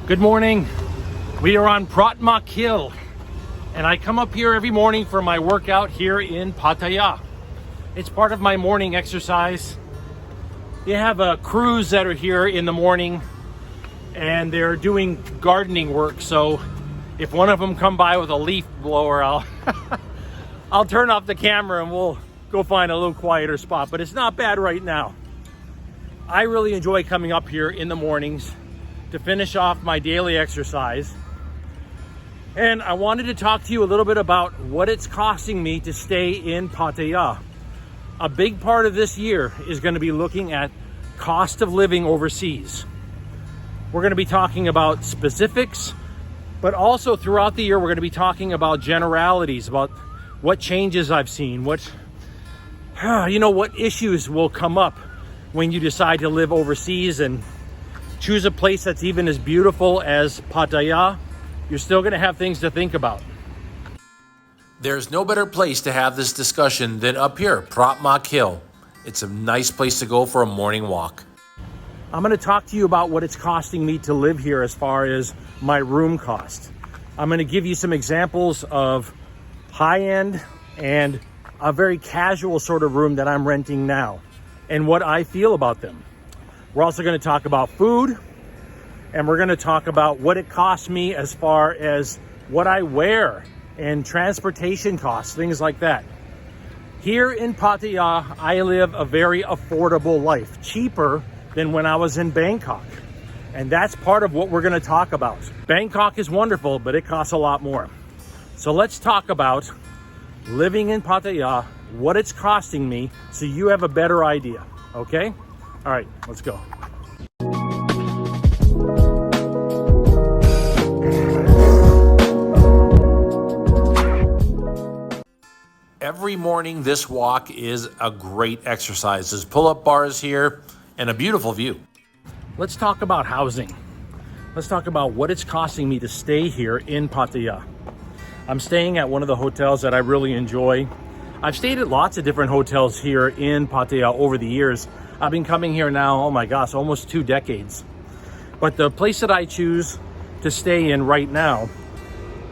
Good morning. We are on Pratmak Hill, and I come up here every morning for my workout here in Pattaya. It's part of my morning exercise. You have crews that are here in the morning, and they're doing gardening work. So if one of them come by with a leaf blower, I'll turn off the camera and we'll go find a little quieter spot. But it's not bad right now. I really enjoy coming up here in the mornings to finish off my daily exercise. And I wanted to talk to you a little bit about what it's costing me to stay in Pattaya. A big part of this year is going to be looking at cost of living overseas. We're going to be talking about specifics, but also throughout the year we're going to be talking about generalities, about what changes I've seen, what issues will come up when you decide to live overseas and choose a place that's even as beautiful as Pattaya. You're still going to have things to think about. There's no better place to have this discussion than up here, Pratmak Hill. It's a nice place to go for a morning walk. I'm going to talk to you about what it's costing me to live here as far as my room cost. I'm going to give you some examples of high-end and a very casual sort of room that I'm renting now and what I feel about them. We're also going to talk about food, and we're going to talk about what it costs me as far as what I wear and transportation costs, things like that. Here in Pattaya, I live a very affordable life, cheaper than when I was in Bangkok. And that's part of what we're going to talk about. Bangkok is wonderful, but it costs a lot more. So let's talk about living in Pattaya, what it's costing me, so you have a better idea, okay? All right, let's go. Every morning, this walk is a great exercise. There's pull-up bars here and a beautiful view. Let's talk about housing. Let's talk about what it's costing me to stay here in Pattaya. I'm staying at one of the hotels that I really enjoy. I've stayed at lots of different hotels here in Pattaya over the years. I've been coming here now, oh my gosh, almost 2 decades. But the place that I choose to stay in right now,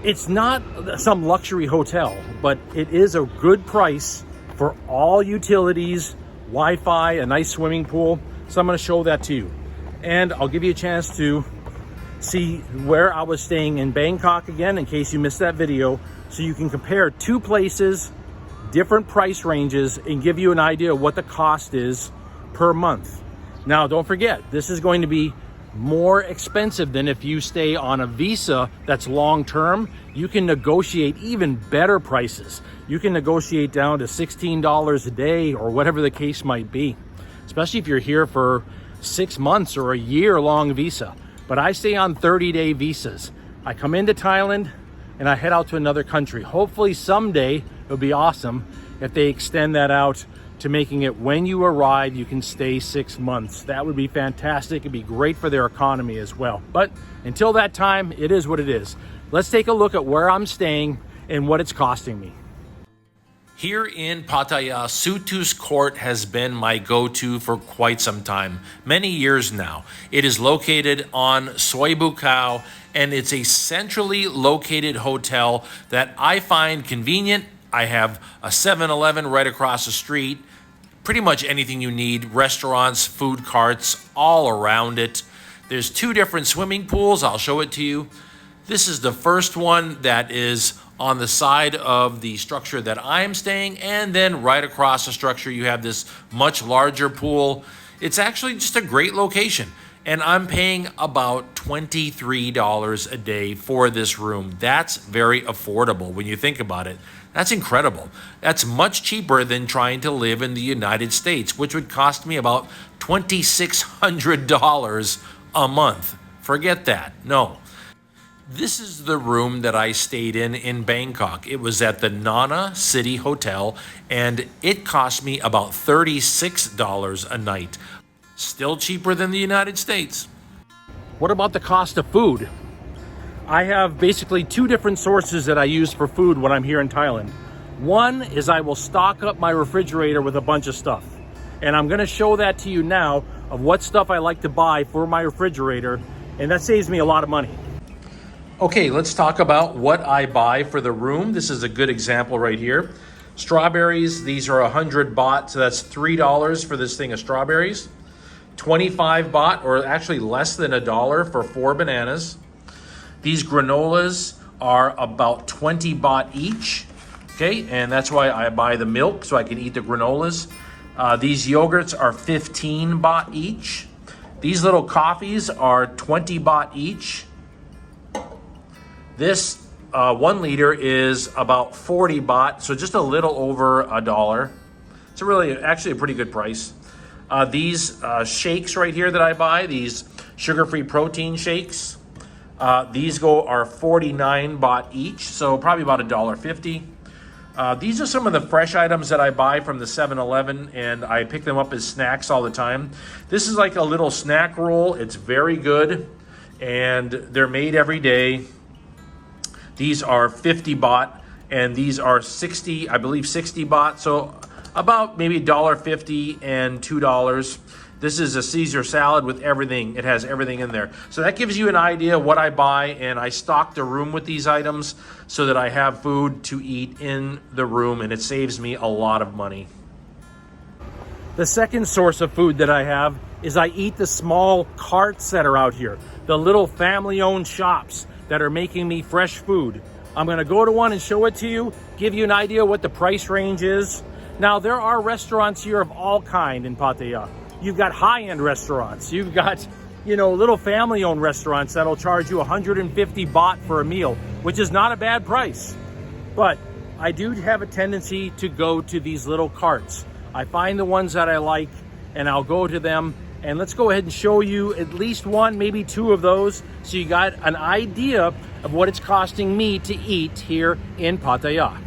it's not some luxury hotel, but it is a good price for all utilities, Wi-Fi, a nice swimming pool. So I'm going to show that to you. And I'll give you a chance to see where I was staying in Bangkok again, in case you missed that video, so you can compare 2 places, different price ranges, and give you an idea of what the cost is per month. Now, don't forget, this is going to be more expensive than if you stay on a visa that's long-term. You can negotiate even better prices. You can negotiate down to $16 a day or whatever the case might be, especially if you're here for 6 months or a year-long visa. But I stay on 30-day visas. I come into Thailand and I head out to another country. Hopefully someday, it would be awesome if they extend that out to making it when you arrive, you can stay 6 months. That would be fantastic. It'd be great for their economy as well. But until that time, it is what it is. Let's take a look at where I'm staying and what it's costing me. Here in Pattaya, Sutu's Court has been my go-to for quite some time, many years now. It is located on Soi Bukaw, and it's a centrally located hotel that I find convenient. I have a 7-Eleven right across the street, pretty much anything you need, restaurants, food carts, all around it. There's 2 different swimming pools. I'll show it to you. This is the first one that is on the side of the structure that I'm staying, and then right across the structure you have this much larger pool. It's actually just a great location, and I'm paying about $23 a day for this room. That's very affordable when you think about it. That's incredible. That's much cheaper than trying to live in the United States, which would cost me about $2,600 a month. Forget that. No. This is the room that I stayed in Bangkok. It was at the Nana City Hotel, and it cost me about $36 a night. Still cheaper than the United States. What about the cost of food? I have basically 2 different sources that I use for food when I'm here in Thailand. One is I will stock up my refrigerator with a bunch of stuff. And I'm going to show that to you now of what stuff I like to buy for my refrigerator and that saves me a lot of money. Okay, let's talk about what I buy for the room. This is a good example right here. Strawberries, these are 100 baht, so that's $3 for this thing of strawberries. 25 baht, or actually less than $1 for 4 bananas. These granolas are about 20 baht each. Okay, and that's why I buy the milk, so I can eat the granolas. These yogurts are 15 baht each. These little coffees are 20 baht each. This 1 liter is about 40 baht, so just a little over $1. It's actually a pretty good price. These shakes right here that I buy, these sugar-free protein shakes, these are 49 baht each, so probably about $1.50. These are some of the fresh items that I buy from the 7-Eleven, and I pick them up as snacks all the time. This is like a little snack roll. It's very good, and they're made every day. These are 50 baht, and these are 60 baht, so about maybe $1.50 and $2. This is a Caesar salad with everything. It has everything in there. So that gives you an idea of what I buy, and I stock the room with these items so that I have food to eat in the room, and it saves me a lot of money. The second source of food that I have is I eat the small carts that are out here, the little family-owned shops that are making me fresh food. I'm gonna go to one and show it to you, give you an idea what the price range is. Now, there are restaurants here of all kind in Pattaya. You've got high-end restaurants. You've got, little family-owned restaurants that'll charge you 150 baht for a meal, which is not a bad price. But I do have a tendency to go to these little carts. I find the ones that I like, and I'll go to them. And let's go ahead and show you at least 1, maybe 2 of those, so you got an idea of what it's costing me to eat here in Pattaya.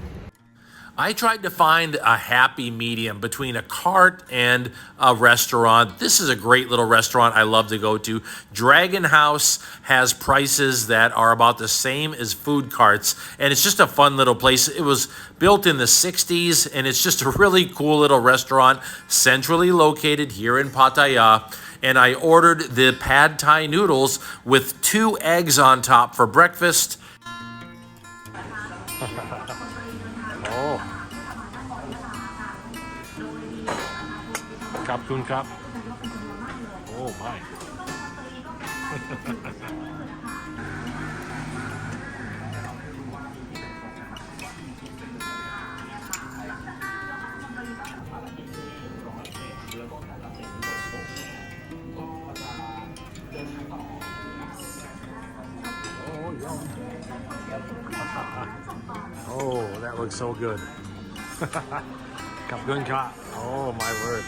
I tried to find a happy medium between a cart and a restaurant. This is a great little restaurant I love to go to. Dragon House has prices that are about the same as food carts, and it's just a fun little place. It was built in the 60s, and it's just a really cool little restaurant, centrally located here in Pattaya. And I ordered the pad thai noodles with 2 eggs on top for breakfast. Oh. Cup, kun cup. Oh my. Oh, that looks so good. Cup gun cup. Oh my word.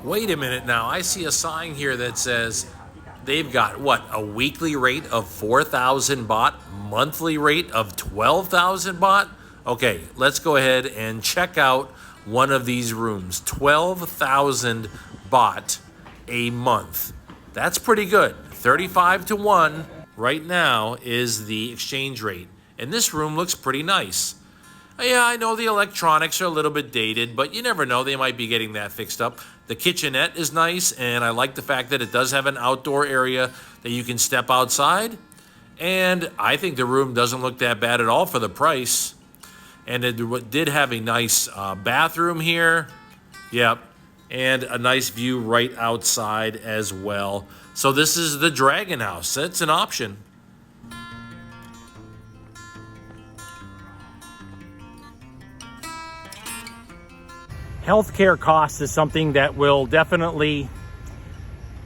Wait a minute now. I see a sign here that says they've got, what, a weekly rate of 4,000 baht, monthly rate of 12,000 baht? Okay, let's go ahead and check out one of these rooms. 12,000 baht a month. That's pretty good. 35 to 1 right now is the exchange rate. And this room looks pretty nice. Yeah, I know the electronics are a little bit dated, but you never know. They might be getting that fixed up. The kitchenette is nice, and I like the fact that it does have an outdoor area that you can step outside. And I think the room doesn't look that bad at all for the price. And it did have a nice bathroom here. Yep. And a nice view right outside as well. So this is the Dragon House. That's an option. Healthcare costs is something that will definitely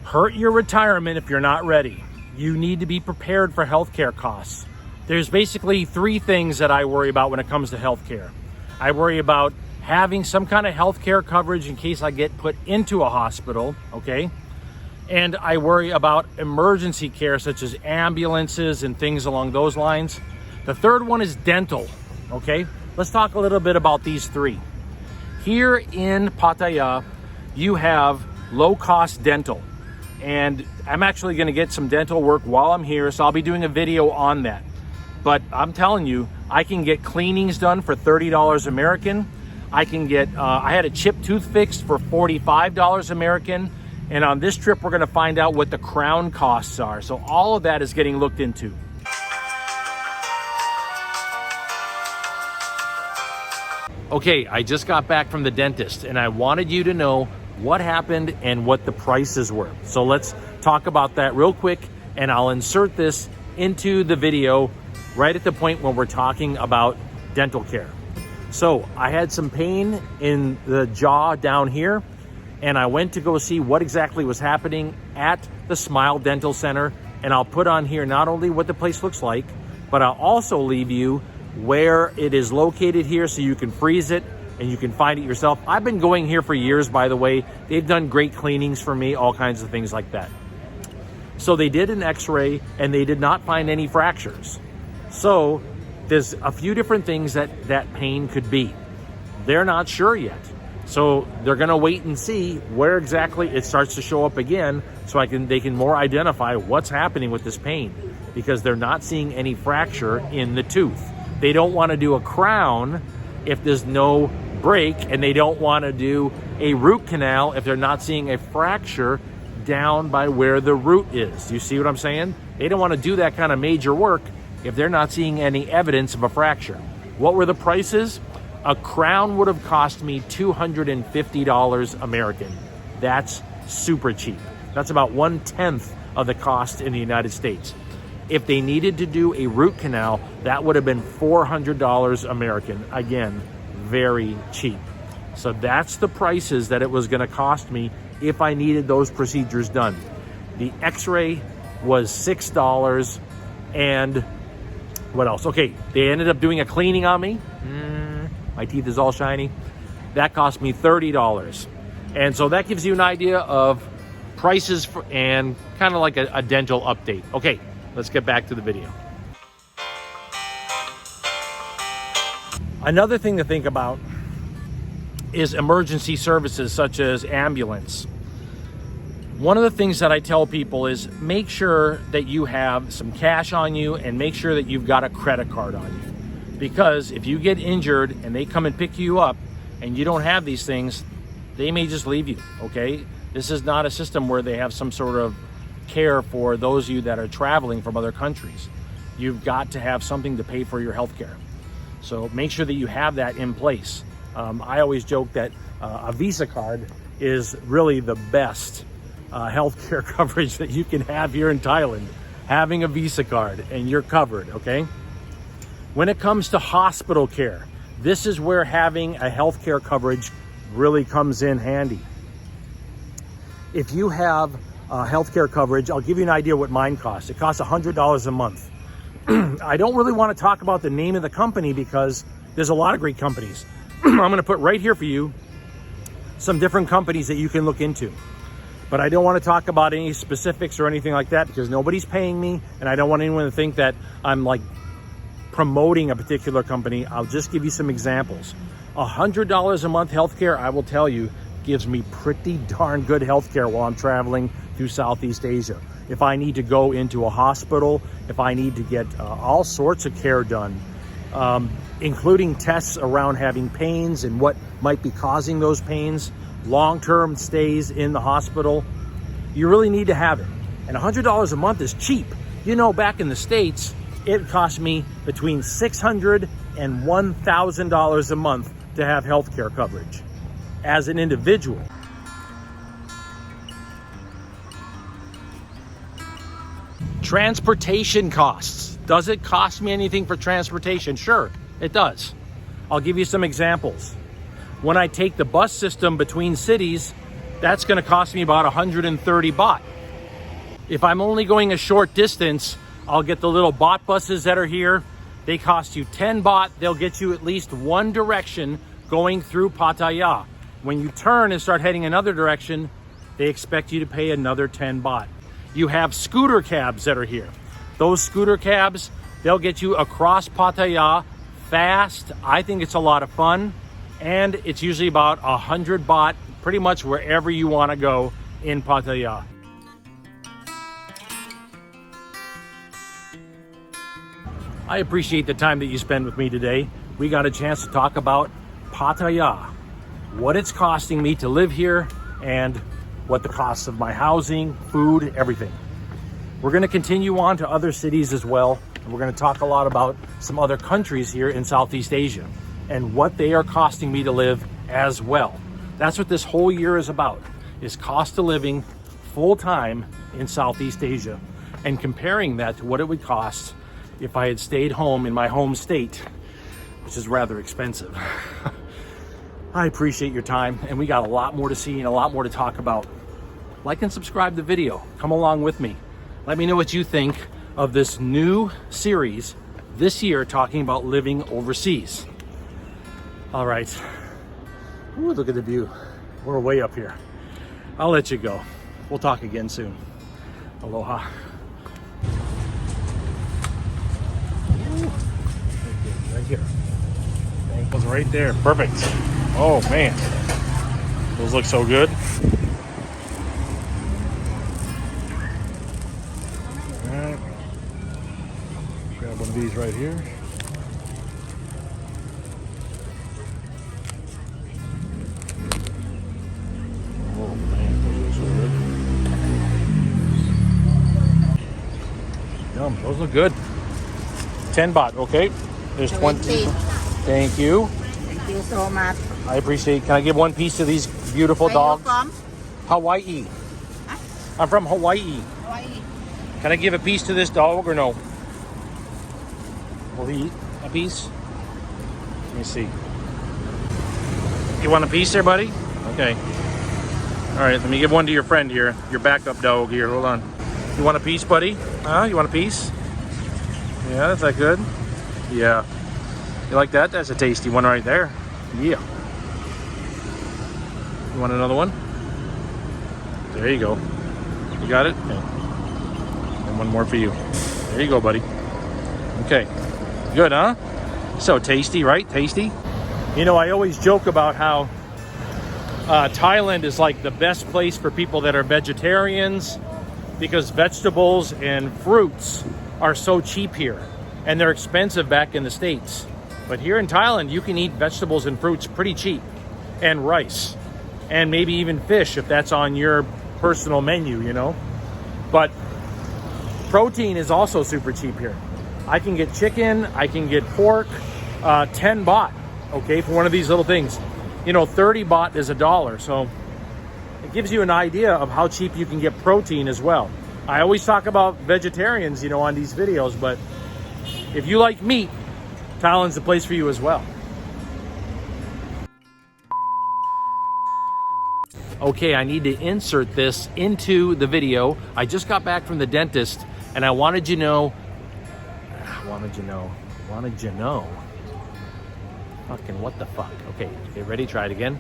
hurt your retirement if you're not ready. You need to be prepared for healthcare costs. There's basically three things that I worry about when it comes to healthcare. I worry about having some kind of healthcare coverage in case I get put into a hospital, okay? And I worry about emergency care such as ambulances and things along those lines. The third one is dental, okay? Let's talk a little bit about these three. Here in Pattaya, you have low-cost dental. And I'm actually gonna get some dental work while I'm here, so I'll be doing a video on that. But I'm telling you, I can get cleanings done for $30 American. I can get, I had a chipped tooth fixed for $45 American. And on this trip, we're gonna find out what the crown costs are. So all of that is getting looked into. Okay, I just got back from the dentist and I wanted you to know what happened and what the prices were. So let's talk about that real quick, and I'll insert this into the video right at the point when we're talking about dental care. So I had some pain in the jaw down here, and I went to go see what exactly was happening at the Smile Dental Center. And I'll put on here not only what the place looks like, but I'll also leave you where it is located here so you can freeze it and you can find it yourself. I've been going here for years, by the way. They've done great cleanings for me, all kinds of things like that. So they did an x-ray and they did not find any fractures. So there's a few different things that pain could be. They're not sure yet. So they're gonna wait and see where exactly it starts to show up again so they can more identify what's happening with this pain, because they're not seeing any fracture in the tooth. They don't wanna do a crown if there's no break, and they don't wanna do a root canal if they're not seeing a fracture down by where the root is. You see what I'm saying? They don't wanna do that kind of major work if they're not seeing any evidence of a fracture. What were the prices? A crown would have cost me $250 American. That's super cheap. That's about 1/10 of the cost in the United States. If they needed to do a root canal, that would have been $400 American. Again, very cheap. So that's the prices that it was gonna cost me if I needed those procedures done. The x-ray was $6, and what else? Okay, they ended up doing a cleaning on me. My teeth is all shiny. That cost me $30. And so that gives you an idea of prices and kind of like a dental update. Okay, let's get back to the video. Another thing to think about is emergency services such as ambulance. One of the things that I tell people is make sure that you have some cash on you and make sure that you've got a credit card on you. Because if you get injured and they come and pick you up and you don't have these things, they may just leave you, okay? This is not a system where they have some sort of care for those of you that are traveling from other countries. You've got to have something to pay for your health care. So make sure that you have that in place. I always joke that a Visa card is really the best healthcare coverage that you can have here in Thailand. Having a Visa card and you're covered, okay? When it comes to hospital care, this is where having a healthcare coverage really comes in handy. If you have healthcare coverage, I'll give you an idea what mine costs. It costs $100 a month. I don't really want to talk about the name of the company because there's a lot of great companies. I'm going to put right here for you some different companies that you can look into. But I don't want to talk about any specifics or anything like that because nobody's paying me, and I don't want anyone to think that I'm like promoting a particular company. I'll just give you some examples. $100 a month healthcare, I will tell you, gives me pretty darn good healthcare while I'm traveling through Southeast Asia. If I need to go into a hospital, if I need to get all sorts of care done, including tests around having pains and what might be causing those pains, long-term stays in the hospital, you really need to have it. And $100 a month is cheap. You know, back in the States, it cost me between $600 and $1,000 a month to have healthcare coverage as an individual. Transportation costs. Does it cost me anything for transportation? Sure, it does. I'll give you some examples. When I take the bus system between cities, that's going to cost me about 130 baht. If I'm only going a short distance, I'll get the little bot buses that are here. They cost you 10 baht. They'll get you at least one direction going through Pattaya. When you turn and start heading another direction, they expect you to pay another 10 baht. You have scooter cabs that are here. Those scooter cabs, they'll get you across Pattaya fast. I think it's a lot of fun. And it's usually about 100 baht, pretty much wherever you want to go in Pattaya. I appreciate the time that you spend with me today. We got a chance to talk about Pattaya, what it's costing me to live here, and what the costs of my housing, food, everything. We're going to continue on to other cities as well, and we're going to talk a lot about some other countries here in Southeast Asia and what they are costing me to live as well. That's what this whole year is about, is cost of living full-time in Southeast Asia and comparing that to what it would cost if I had stayed home in my home state, which is rather expensive. I appreciate your time, and we got a lot more to see and a lot more to talk about. Like and subscribe to the video. Come along with me. Let me know what you think of this new series this year talking about living overseas. All right. Ooh, look at the view. We're way up here. I'll let you go. We'll talk again soon. Aloha. Right here. Ankles right there. Perfect. Oh man. Those look so good. Alright. Grab one of these right here. Oh man, those look so good. Yum, those look good. 10 baht, okay. There's 20. Thank you. Thank you so much. I appreciate it. Can I give one piece to these beautiful dogs? Where you Hawaii. Huh? I'm from Hawaii. from? Hawaii. Can I give a piece to this dog or no? Will he eat a piece? Let me see. You want a piece there, buddy? Okay. All right, let me give one to your friend here. Your backup dog here. Hold on. You want a piece, buddy? Huh? You want a piece? Yeah, that's that good? Yeah. You like that? That's a tasty one right there. Yeah. You want another one? There you go. You got it? Okay. And one more for you. There you go, buddy. Okay. Good, huh? So tasty, right? Tasty? You know, I always joke about how Thailand is like the best place for people that are vegetarians because vegetables and fruits are so cheap here. And they're expensive back in the States. But here in Thailand, you can eat vegetables and fruits pretty cheap. And rice. And maybe even fish if that's on your personal menu, you know. But protein is also super cheap here. I can get chicken, I can get pork, 10 baht, okay, for one of these little things. You know, 30 baht is $1. So it gives you an idea of how cheap you can get protein as well. I always talk about vegetarians, you know, on these videos, but if you like meat, Thailand's the place for you as well. Okay, I need to insert this into the video. I just got back from the dentist and I wanted you to know. Fucking what the fuck? Okay, ready? Try it again.